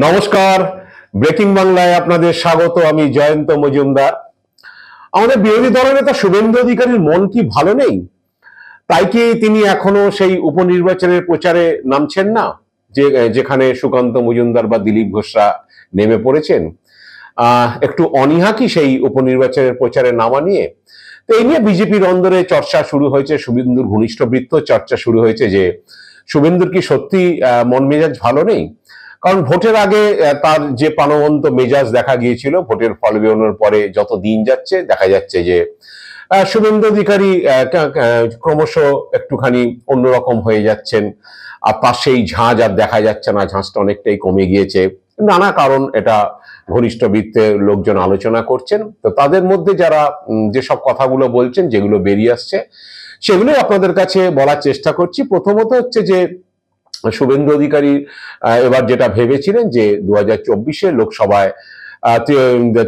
নমস্কার, ব্রেকিং বাংলায় আপনাদের স্বাগত। আমি জয়ন্ত মজুমদার। আমাদের বিরোধী দলনেতা শুভেন্দু অধিকারীর মন কি ভালো নেই? তাই কি তিনি এখনো সেই উপনির্বাচনের প্রচারে নামছেন না, যেখানে সুকান্ত মজুমদার বা দিলীপ ঘোষরা নেমে পড়েছেন? একটু অনীহা কি সেই উপনির্বাচনের প্রচারে নামা নিয়ে? তো এই নিয়ে বিজেপির অন্দরে চর্চা শুরু হয়েছে, শুভেন্দুর ঘনিষ্ঠ বৃত্ত চর্চা শুরু হয়েছে যে শুভেন্দুর কি সত্যি মন মেজাজ ভালো নেই। কারণ ভোটের আগে তার যে প্রাণবন্ত মেজাজ দেখা গিয়েছিল, ভোটের ফল বেরোনোর পরে যত দিন যাচ্ছে দেখা যাচ্ছে যে শুভেন্দু অধিকারী ক্রমশ একটুখানি অন্যরকম হয়ে যাচ্ছেন। আর তার সেই ঝাঁজ আর দেখা যাচ্ছে না, ঝাঁজটা অনেকটাই কমে গিয়েছে। নানা কারণ এটা ঘনিষ্ঠ বৃত্তের লোকজন আলোচনা করছেন। তো তাদের মধ্যে যারা যেসব কথাগুলো বলছেন, যেগুলো বেরিয়ে আসছে, সেগুলো আপনাদের কাছে বলার চেষ্টা করছি। প্রথমত হচ্ছে যে শুভেন্দু অধিকারী এবার যেটা ভেবেছিলেন যে 2024 লোকসভায়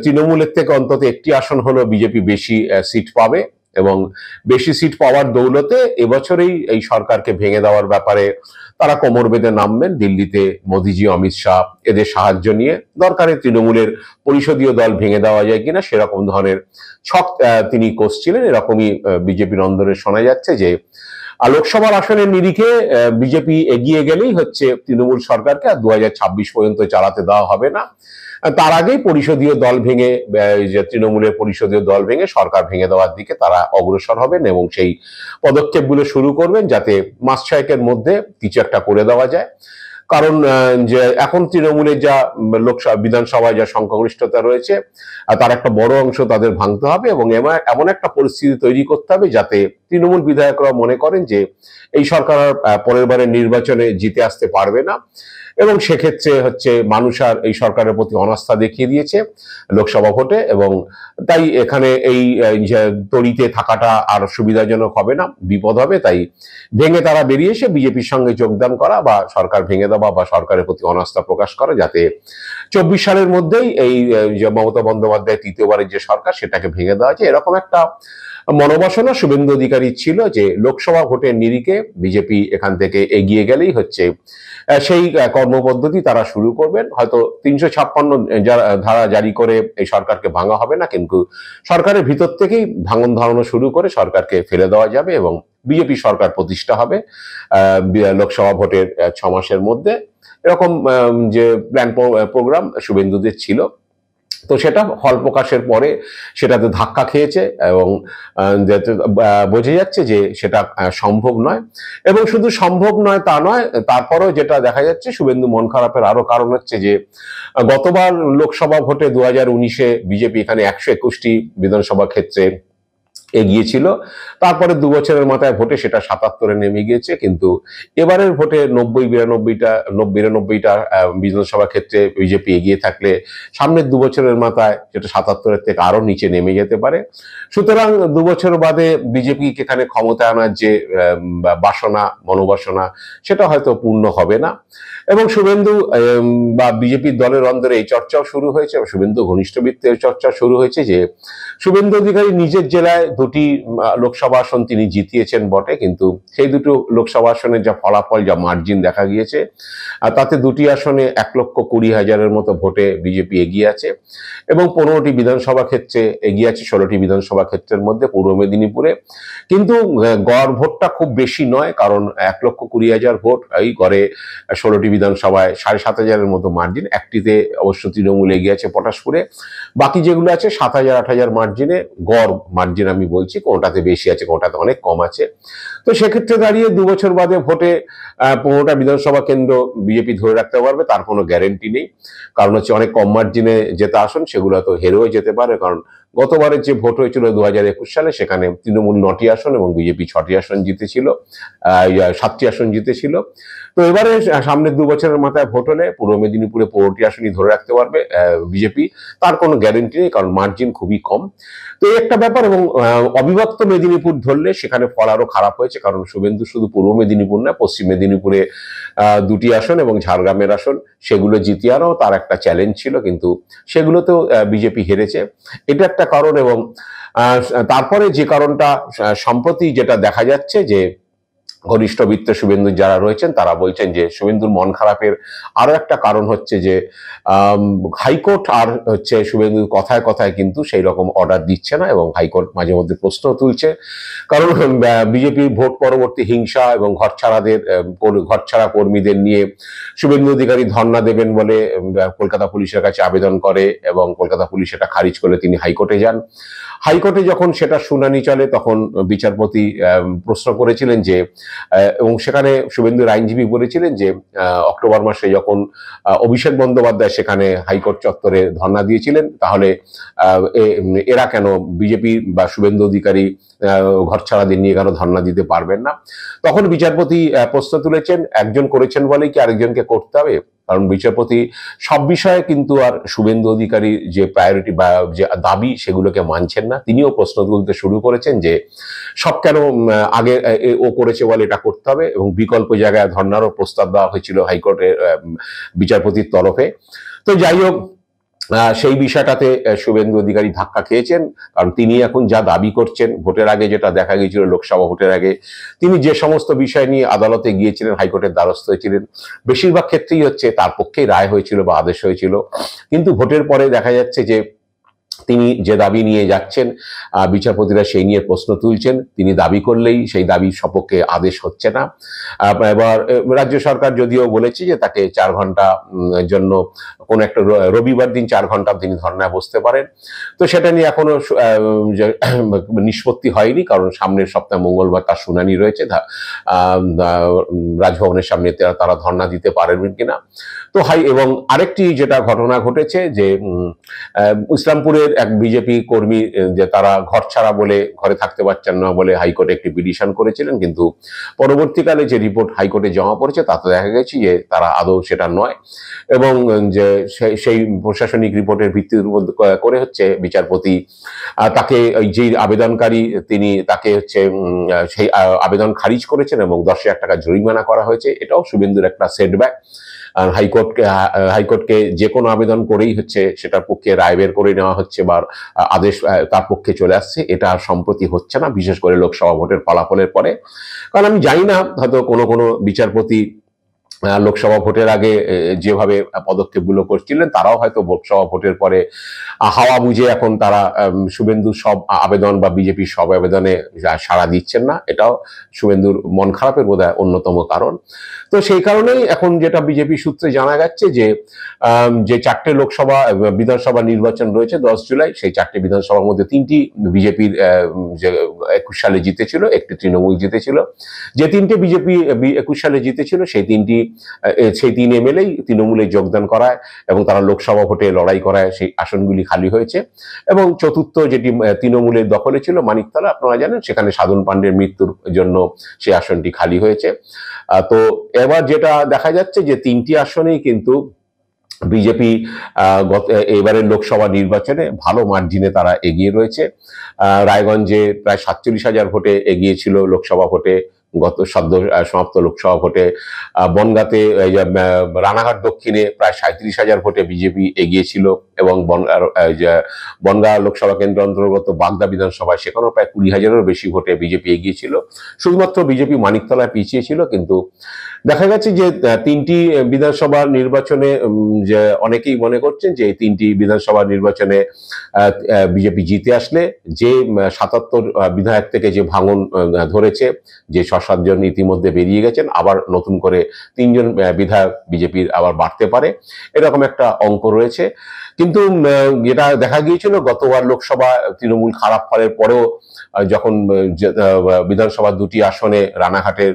তৃণমূলের থেকে অন্তত একটি আসন হলো বিজেপি বেশি সিট পাবে, এবং বেশি সিট পাওয়ার দৌলতে এবছরেই এই সরকারকে ভেঙে দেওয়ার ব্যাপারে তারা কোমর বেঁধে নামবেন। দিল্লিতে মোদিজি, অমিত শাহ এদের সাহায্য নিয়ে দরকারে তৃণমূলের পরিষদীয় দল ভেঙে দেওয়া যায় কিনা সেরকম ধরনের ছক তিনি কষছিলেন। এরকমই বিজেপির অন্দরে শোনা যাচ্ছে যে লোকসভার আসনের নিরিখে বিজেপি এগিয়ে গেলেই হচ্ছে তৃণমূল সরকারকে আর 2026 পর্যন্ত চালাতে দেওয়া হবে না। তার আগেই পরিষদীয় দল ভেঙে, তৃণমূলের পরিষদীয় দল ভেঙে সরকার ভেঙে দেওয়ার দিকে তারা অগ্রসর হবেন এবং সেই পদক্ষেপগুলো শুরু করবেন যাতে মাস ছয়েকের মধ্যে কিছু একটা করে দেওয়া যায়। কারণ যে এখন তৃণমূলের যা লোকসভা বিধানসভায় যা সংখ্যাগরিষ্ঠতা রয়েছে, তার একটা বড় অংশ তাদের ভাঙতে হবে এবং এমন একটা পরিস্থিতি তৈরি করতে হবে যাতে তৃণমূল বিধায়করা মনে করেন যে এই সরকার পরের বারের নির্বাচনে জিতে আসতে পারবে না, এবং সেক্ষেত্রে হচ্ছে মানুষ আর এই সরকারের প্রতি অনাস্থা দেখিয়ে দিয়েছে লোকসভা ভোটে, এবং তাই এখানে এই তড়িতে থাকাটা আর সুবিধাজনক হবে না, বিপদ হবে। তাই ভেঙে তারা বেরিয়ে এসে বিজেপির সঙ্গে যোগদান করা বা সরকার ভেঙে দেওয়া বা সরকারের প্রতি অনাস্থা প্রকাশ করা, যাতে 24 সালের মধ্যেই এই যে মমতা বন্দ্যোপাধ্যায় তৃতীয়বারের যে সরকার সেটাকে ভেঙে দেওয়া যায়, এরকম একটা মনোবাসনা শুভেন্দু অধিকারী ছিল যে লোকসভা ভোটের নিরিখে বিজেপি এখান থেকে এগিয়ে গেলেই হচ্ছে সেই কর্মপদ্ধতি তারা শুরু করবেন। হয়তো 356 ধারা জারি করে এই সরকারকে ভাঙা হবে না, কিন্তু সরকারের ভিতর থেকেই ভাঙন ধরানো শুরু করে সরকারকে ফেলে দেওয়া যাবে এবং বিজেপি সরকার প্রতিষ্ঠা হবে লোকসভা ভোটের 6 মাসের মধ্যে। এরকম যে প্ল্যান প্রোগ্রাম শুভেন্দুদের ছিল। তো সেটা ফল প্রকাশের পরে সেটাতে ধাক্কা খেয়েছে এবং বোঝা যাচ্ছে যে সেটা সম্ভব নয়। এবং শুধু সম্ভব নয় তা নয়, তারপরেও যেটা দেখা যাচ্ছে শুভেন্দু মন খারাপের আরো কারণ হচ্ছে যে গতবার লোকসভা ভোটে 2019-এ বিজেপি এখানে 121টি বিধানসভা ক্ষেত্রে এগিয়েছিল, তারপরে 2 বছরের মাথায় ভোটে সেটা 77-এ নেমে গিয়েছে। কিন্তু এবারের ভোটে 90-92টা বিধানসভা ক্ষেত্রে বিজেপি এগিয়ে থাকলে সামনের 2 বছরের মাথায় সেটা 77-এর থেকে আরো নিচে নেমে যেতে পারে। সুতরাং 2 বছর বাদে বিজেপি এখানে ক্ষমতায় আনার যে বাসনা, মনোবাসনা, সেটা হয়তো পূর্ণ হবে না। এবং শুভেন্দু বা বিজেপির দলের অন্দরে এই চর্চাও শুরু হয়েছে, শুভেন্দু ঘনিষ্ঠ বৃত্তের চর্চা শুরু হয়েছে যে শুভেন্দু অধিকারী নিজের জেলায় 2টি লোকসভা আসন তিনি জিতিয়েছেন বটে, কিন্তু সেই দুটো লোকসভা আসনের যা ফলাফল, যা মার্জিন দেখা গিয়েছে, তাতে 2টি আসনে 1,20,000-এর মতো ভোটে বিজেপি এগিয়ে আছে এবং 15টি বিধানসভা ক্ষেত্রে এগিয়ে আছে, 16টি বিধানসভা ক্ষেত্রের মধ্যে পূর্ব মেদিনীপুরে। কিন্তু গড় ভোটটা খুব বেশি নয়, কারণ 1,20,000 ভোট, এই গড়ে 16টি বিধানসভায় 7,500-এর মতো মার্জিন। একটিতে অবশ্য তৃণমূল এগিয়ে আছে, পটাশপুরে। বাকি যেগুলো আছে 7,000-8,000 মার্জিনে, গড় মার্জিন আমি বলছি, কোনটাতে বেশি আছে কোনটাতে অনেক কম আছে। তো সেক্ষেত্রে দাঁড়িয়ে 2 বছর বাদে ভোটে 15টা বিধানসভা কেন্দ্র বিজেপি ধরে রাখতে পারবে তার কোনো গ্যারেন্টি নেই। কারণ হচ্ছে অনেক কম মার্জিনে যেটা আসন সেগুলো তো হেরেও যেতে পারে। কারণ গতবারের যে ভোট হয়েছিল 2021 সালে, সেখানে তৃণমূল 9টি আসন এবং বিজেপি 6টি আসন জিতেছিল, 7টি আসন জিতেছিল। তো এবারে সামনের 2 বছরের মাথায় ভোট হলে পূর্ব মেদিনীপুরে 15টি আসনই ধরে রাখতে পারবে বিজেপি, তার কোনো গ্যারেন্টি নেই, কারণ মার্জিন খুবই কম। তো এই একটা ব্যাপার। এবং অবিভক্ত মেদিনীপুর ধরলে সেখানে ফল আরো খারাপ হয়েছে, কারণ শুভেন্দু শুধু পূর্ব মেদিনীপুর না, পশ্চিম মেদিনীপুরে 2টি আসন এবং ঝাড়গ্রামের আসন, সেগুলো জিতিয়ে আনাও তার একটা চ্যালেঞ্জ ছিল, কিন্তু সেগুলোতেও বিজেপি হেরেছে। এটা একটা কারণ। এবং তারপরে যে কারণটা সম্প্রতি যেটা দেখা যাচ্ছে যে ঘনিষ্ঠ বৃত্ত শুভেন্দু যারা রয়েছেন তারা বলছেন যে শুভেন্দুর মন খারাপের আরো একটা কারণ হচ্ছে যে হাইকোর্ট আর হচ্ছে শুভেন্দুর কথায় কথায় কিন্তু সেই রকম অর্ডার দিচ্ছে না, এবং হাইকোর্ট মাঝে মধ্যে প্রশ্ন তুলছে। কারণ বিজেপির ভোট পরবর্তী হিংসা এবং ঘরছাড়া কর্মীদের নিয়ে শুভেন্দু অধিকারী ধর্ণা দেবেন বলে কলকাতা পুলিশের কাছে আবেদন করে, এবং কলকাতা পুলিশ এটা খারিজ করে তিনি হাইকোর্টে যান। হাইকোর্টে যখন সেটা শুনানি চলে তখন বিচারপতি প্রশ্ন করেছিলেন যে, এবং সেখানে শুভেন্দুর আইনজীবী বলেছিলেন যে অক্টোবর মাসে যখন অভিষেক বন্দ্যোপাধ্যায় সেখানে হাইকোর্ট চত্বরে ধর্ণা দিয়েছিলেন, তাহলে এরা কেন বিজেপি বা শুভেন্দু অধিকারী ঘরছাড়াদের নিয়ে কেন ধর্ণা দিতে পারবেন না? তখন বিচারপতি প্রশ্ন তুলেছেন, একজন করেছেন বলে কি আরেকজনকে করতে হবে? কারণ বিচারপতি সব বিষয়ে কিন্তু আর শুভেন্দু অধিকারী যে প্রায়োরিটি বা যে দাবি সেগুলোকে মানছেন না। তিনিও প্রশ্ন তুলতে শুরু করেছেন যে সব কেন আগে ও করেছে বলে এটা করতে হবে, এবং বিকল্প জায়গায় ধর্নারও প্রস্তাব দেওয়া হয়েছিল হাইকোর্টের বিচারপতির তরফে। তো যাই হোক, সেই বিষয়টাতে শুভেন্দু অধিকারী ধাক্কা খেয়েছেন, কারণ তিনি এখন যা দাবি করছেন, ভোটের আগে যেটা দেখা গিয়েছিল, লোকসভা ভোটের আগে তিনি যে সমস্ত বিষয় নিয়ে আদালতে গিয়েছিলেন, হাইকোর্টের দ্বারস্থ হয়েছিলেন, বেশিরভাগ ক্ষেত্রেই হচ্ছে তার পক্ষেই রায় হয়েছিল বা আদেশ হয়েছিল। কিন্তু ভোটের পরে দেখা যাচ্ছে যে তিনি যে দাবি নিয়ে যাচ্ছেন, বিচারপতিরা সেই নিয়ে প্রশ্ন তুলছেন। তিনি দাবি করলেই সেই দাবির সপক্ষে আদেশ হচ্ছে না। এবার রাজ্য সরকার যদিও বলেছে যে তাকে 4 ঘন্টা জন্য কোন একটা রবিবার দিন 4 ঘন্টা তিনি ধর্নায় বসতে পারেন। তো সেটা নিয়ে এখনো নিষ্পত্তি হয়নি, কারণ সামনের সপ্তাহে মঙ্গলবার তার শুনানি রয়েছে। রাজভবনের সামনে তারা ধর্না দিতে পারবেন কিনা। তো এবং আরেকটি যেটা ঘটনা ঘটেছে যে ইসলামপুরের এক বিজেপি কর্মী যে তারা ঘর ছাড়া বলে ঘরে থাকতে পারছেন না বলে হাইকোর্টে একটি পিটিশন করেছিলেন, কিন্তু পরবর্তীকালে যে রিপোর্ট হাইকোর্টে জমা পড়েছে তাতে দেখা গেছে যে তারা আদৌ সেটা নয়, এবং যে সেই প্রশাসনিক রিপোর্টের ভিত্তির উপর করে হচ্ছে বিচারপতি তাকে যে আবেদনকারী তিনি তাকে হচ্ছে সেই আবেদন খারিজ করেছেন এবং 10,000 টাকা জরিমানা করা হয়েছে। এটাও শুভেন্দুর একটা সেটব্যাক। হাইকোর্টকে যে কোনো আবেদন করেই হচ্ছে সেটার পক্ষে রায় বের করে নেওয়া হচ্ছে বা আদেশ তার পক্ষে চলে আসছে। এটা সম্প্রতি হচ্ছে না, বিশেষ করে লোকসভা ভোটের ফলাফলের পরে। কারণ আমি জানি না, হয়তো কোনো বিচারপতি লোকসভা ভোটের আগে যেভাবে পদক্ষেপগুলো করছিলেন, তারাও হয়তো লোকসভা ভোটের পরে হাওয়া বুঝে এখন তারা শুভেন্দুর সব আবেদন বা বিজেপির সব আবেদনে সাড়া দিচ্ছেন না। এটাও শুভেন্দুর মন খারাপের বোধহয় অন্যতম কারণ। তো সেই কারণেই এখন যেটা বিজেপি সূত্রে জানা যাচ্ছে যে 4টে লোকসভা বিধানসভা নির্বাচন রয়েছে 10 জুলাই, সেই 4টে বিধানসভার মধ্যে 3টি বিজেপির যে 21 সালে জিতেছিল, একটি তৃণমূল জিতেছিল। যে 3টে বিজেপি 21 সালে জিতেছিল সেই 3 এমএলএ তৃণমূলে যোগদান করায় এবং তারা লোকসভা ভোটে লড়াই করায় সেই আসনগুলি খালি হয়েছে। এবং চতুর্থ যেটি তৃণমূলের দখলে ছিল মানিকতলা, আপনারা জানেন, সেখানে সাধন পাণ্ডের মৃত্যুর জন্য সেই আসনটি খালি হয়েছে। তো এবার যেটা দেখা যাচ্ছে যে 3টি আসনেই কিন্তু বিজেপি এবারের লোকসভা নির্বাচনে ভালো মার্জিনে তারা এগিয়ে রয়েছে। রায়গঞ্জে প্রায় 47,000 ভোটে এগিয়েছিল লোকসভা ভোটে গত সদ্য সমাপ্ত লোকসভা ভোটে। বনগাঁতে রানাঘাট দক্ষিণে প্রায় 37,000 ভোটে বিজেপি এগিয়েছিল, এবং বনগাঁ লোকসভা কেন্দ্র অন্তর্গত বাগদা বিধানসভায় সেখানেও প্রায় 20,000-এরও বেশি ভোটে বিজেপি এগিয়েছিল। শুধুমাত্র বিজেপি মানিকতলায় পিছিয়ে ছিল। কিন্তু দেখা গেছে যে 3টি বিধানসভা নির্বাচনে যে অনেকেই মনে করছেন যে এই 3টি বিধানসভা নির্বাচনে বিজেপি জিতে আসলে যে 77 বিধায়ক থেকে যে ভাঙন ধরেছে, যে 6-7 জন ইতিমধ্যে বেরিয়ে গেছেন, আবার নতুন করে 3 জন বিধায়ক বিজেপির আবার বাড়তে পারে, এরকম একটা অঙ্ক রয়েছে। কিন্তু যেটা দেখা গিয়েছিল গতবার লোকসভা তৃণমূল খারাপ ফলের পরেও যখন বিধানসভা 2টি আসনে রানাঘাটের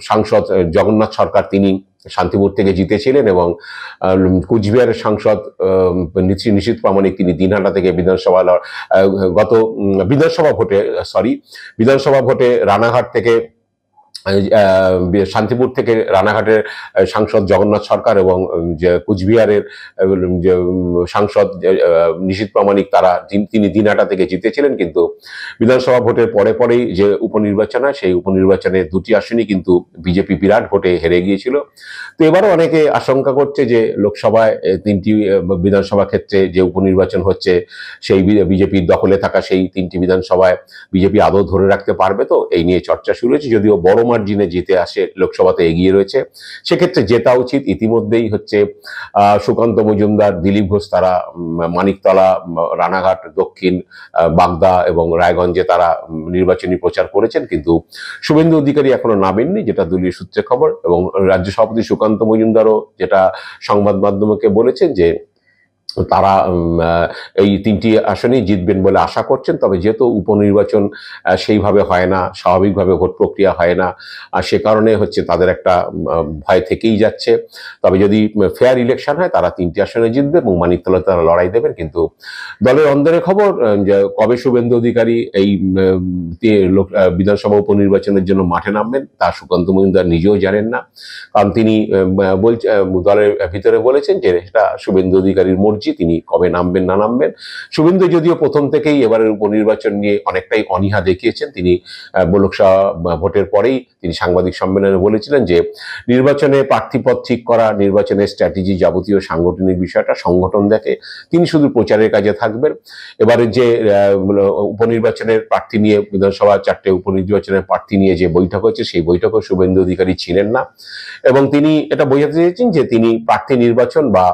সাংসদ জগন্নাথ সরকার তিনি শান্তিপুর থেকে জিতেছিলেন, এবং কুচবিহারের সাংসদ নিশীথ প্রামাণিক তিনি দিনহাটা থেকে বিধানসভা ভোটে রানাঘাট থেকে শান্তিপুর থেকে রানাঘাটের সাংসদ জগন্নাথ সরকার এবং যে কুচবিহারের যে সাংসদ নিশীথ প্রামাণিক তারা তিনি দিনহাটা থেকে জিতেছিলেন, কিন্তু বিধানসভা ভোটের পরে পরেই যে উপনির্বাচন হয় সেই উপনির্বাচনে দুটি আসনই কিন্তু বিজেপি বিরাট ভোটে হেরে গিয়েছিল। তো এবারও অনেকে আশঙ্কা করছে যে লোকসভায় 3টি বিধানসভা ক্ষেত্রে যে উপনির্বাচন হচ্ছে সেই বিজেপির দখলে থাকা সেই 3টি বিধানসভায় বিজেপি আদৌ ধরে রাখতে পারবে, তো এই নিয়ে চর্চা শুরু হয়েছে। যদিও বড় মার্জিনে জিতে আসে, লোকসভাতে এগিয়ে রয়েছে, সেক্ষেত্রে জেতা উচিত। ইতিমধ্যেই হচ্ছে সুকান্ত মজুমদার, দিলীপ ঘোষ তারা মানিকতলা, রানাঘাট দক্ষিণ, বাগদা এবং রায়গঞ্জে তারা নির্বাচনী প্রচার করেছেন, কিন্তু শুভেন্দু অধিকারী এখনো নামেননি, যেটা দলীয় সূত্রে খবর। এবং রাজ্য সভাপতি সুকান্ত মজুমদারও যেটা সংবাদ মাধ্যমকে বলেছেন যে তারা এই 3টি আসনেই জিতবেন বলে আশা করছেন। তবে যেহেতু উপনির্বাচন সেইভাবে হয় না, স্বাভাবিকভাবে ভোট প্রক্রিয়া হয় না, সে কারণে হচ্ছে তাদের একটা ভয় থেকেই যাচ্ছে। তবে যদি ফেয়ার ইলেকশন হয় তারা 3টি আসনে জিতবে এবং মানিকতলাতে তারা লড়াই দেবেন। কিন্তু দলের অন্দরের খবর যে কবে শুভেন্দু অধিকারী এই বিধানসভা উপনির্বাচনের জন্য মাঠে নামবেন তা সুকান্ত মজুমদার নিজেও জানেন না, কারণ তিনি দলের ভিতরে বলেছেন যে এটা শুভেন্দু অধিকারীর মর্জি, তিনি কবে নামবেন না নামবেন। শুভেন্দু যদিও প্রথম থেকেই এবারের উপনির্বাচন নিয়ে অনেকটাই অনীহা দেখিয়েছেন। তিনি লোকসভা ভোটের পরেই তিনি সাংবাদিক সম্মেলনে বলেছিলেন যে নির্বাচনে প্রার্থীপদ ঠিক করা, নির্বাচনের স্ট্র্যাটেজি, যাবতীয় সাংগঠনিক বিষয়টা সংগঠন দেখে, তিনি শুধু প্রচারের কাজে থাকবেন। এবারে যে উপনির্বাচনের প্রার্থী নিয়ে, বিধানসভা 4টে উপনির্বাচনের প্রার্থী নিয়ে যে বৈঠক হয়েছে সেই বৈঠকে শুভেন্দু অধিকারী ছিলেন না, এবং তিনি এটা বোঝাতে চেয়েছেন যে তিনি প্রার্থী নির্বাচন বা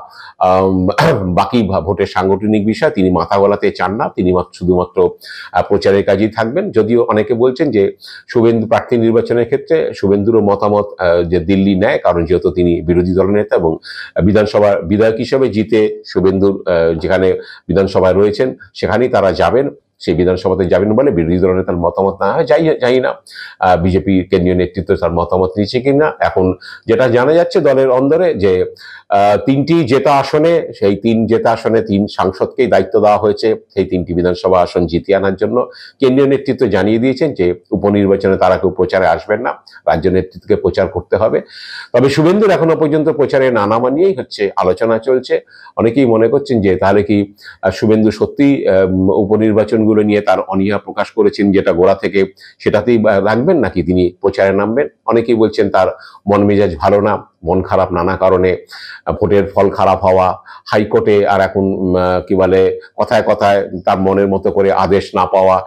বাকি ভোটের সাংগঠনিক বিষয় তিনি মাথা গলাতে চান না, তিনি শুধুমাত্র প্রচারের কাজেই থাকবেন। যদিও অনেকে বলছেন যে শুভেন্দু প্রার্থী নির্বাচনের ক্ষেত্রে শুভেন্দুরও মতামত যে দিল্লি নেয়, কারণ যেহেতু তিনি বিরোধী দলনেতা এবং বিধানসভার বিধায়ক হিসেবে জিতে শুভেন্দুর যেখানে বিধানসভায় রয়েছেন সেখানেই তারা যাবেন, সেই বিধানসভাতে যাবেন বলে বিরোধী দলের তার মতামত না হয়, যাই না বিজেপি কেন্দ্রীয় নেতৃত্ব তার মতামত নিচ্ছে কিনা। এখন যেটা জানা যাচ্ছে দলের অন্দরে যে 3টি জেতা আসনে, সেই 3 জেতা আসনে 3 সাংসদকেই দায়িত্ব দেওয়া হয়েছে সেই 3টি বিধানসভা আসন জিতিয়ে আনার জন্য। কেন্দ্রীয় নেতৃত্ব জানিয়ে দিয়েছেন যে উপনির্বাচনে তারা কেউ প্রচারে আসবেন না, রাজ্য নেতৃত্বকে প্রচার করতে হবে। তবে শুভেন্দুর এখনো পর্যন্ত প্রচারে না নামা নিয়েই হচ্ছে আলোচনা চলছে। অনেকেই মনে করছেন যে তাহলে কি শুভেন্দু সত্যি উপনির্বাচনগুলো নিয়ে তার অনীহা প্রকাশ করেছেন যেটা গোড়া থেকে, সেটাতেই রাখবেন, নাকি তিনি প্রচারে নামবেন। অনেকেই বলছেন তার মন মেজাজ ভালো না, মন খারাপ নানা কারণে, ভোটের ফল খারাপ হওয়া, হাইকোর্টে আর এখন কি বলে কথায় কথায় তার মনের মতো করে আদেশ না পাওয়া,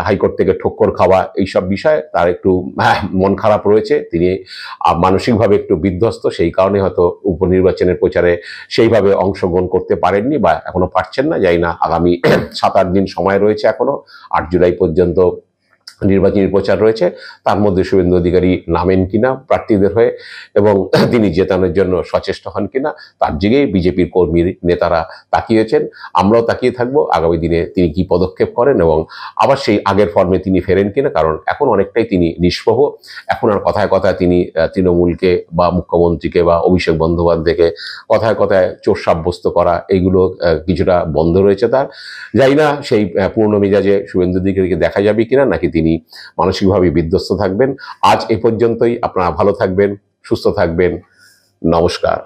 হাইকোর্ট থেকে ঠক্কর খাওয়া, এইসব বিষয়ে তার একটু মন খারাপ রয়েছে, তিনি মানসিকভাবে একটু বিধ্বস্ত, সেই কারণে হয়তো উপনির্বাচনের প্রচারে সেইভাবে অংশগ্রহণ করতে পারেননি বা এখনো পারছেন না। জানি না, আগামী 7-8 দিন সময় রয়েছে, এখনো 8 জুলাই পর্যন্ত নির্বাচনী প্রচার রয়েছে, তার মধ্যে শুভেন্দু অধিকারী নামেন কিনা প্রার্থীদের হয়ে এবং তিনি জেতানোর জন্য সচেষ্ট হন কিনা তার দিকেই বিজেপির কর্মী নেতারা তাকিয়েছেন। আমরাও তাকিয়ে থাকবো আগামী দিনে তিনি কি পদক্ষেপ করেন এবং আবার সেই আগের ফর্মে তিনি ফেরেন কিনা, কারণ এখন অনেকটাই তিনি নিষ্প্রভ। এখন আর কথায় কথায় তিনি তৃণমূলকে বা মুখ্যমন্ত্রীকে বা অভিষেক বন্দ্যোপাধ্যায়কে কথায় কথায় চোর সাব্যস্ত করা, এইগুলো কিছুটা বন্ধ রয়েছে তার। জানি না সেই পূর্ণ মেজাজে শুভেন্দু অধিকারীকে দেখা যাবে কিনা, নাকি তিনি মানসিকভাবে বিধ্বস্ত থাকবেন। আজ এ পর্যন্তই। আপনারা ভালো থাকবেন, সুস্থ থাকবেন। নমস্কার।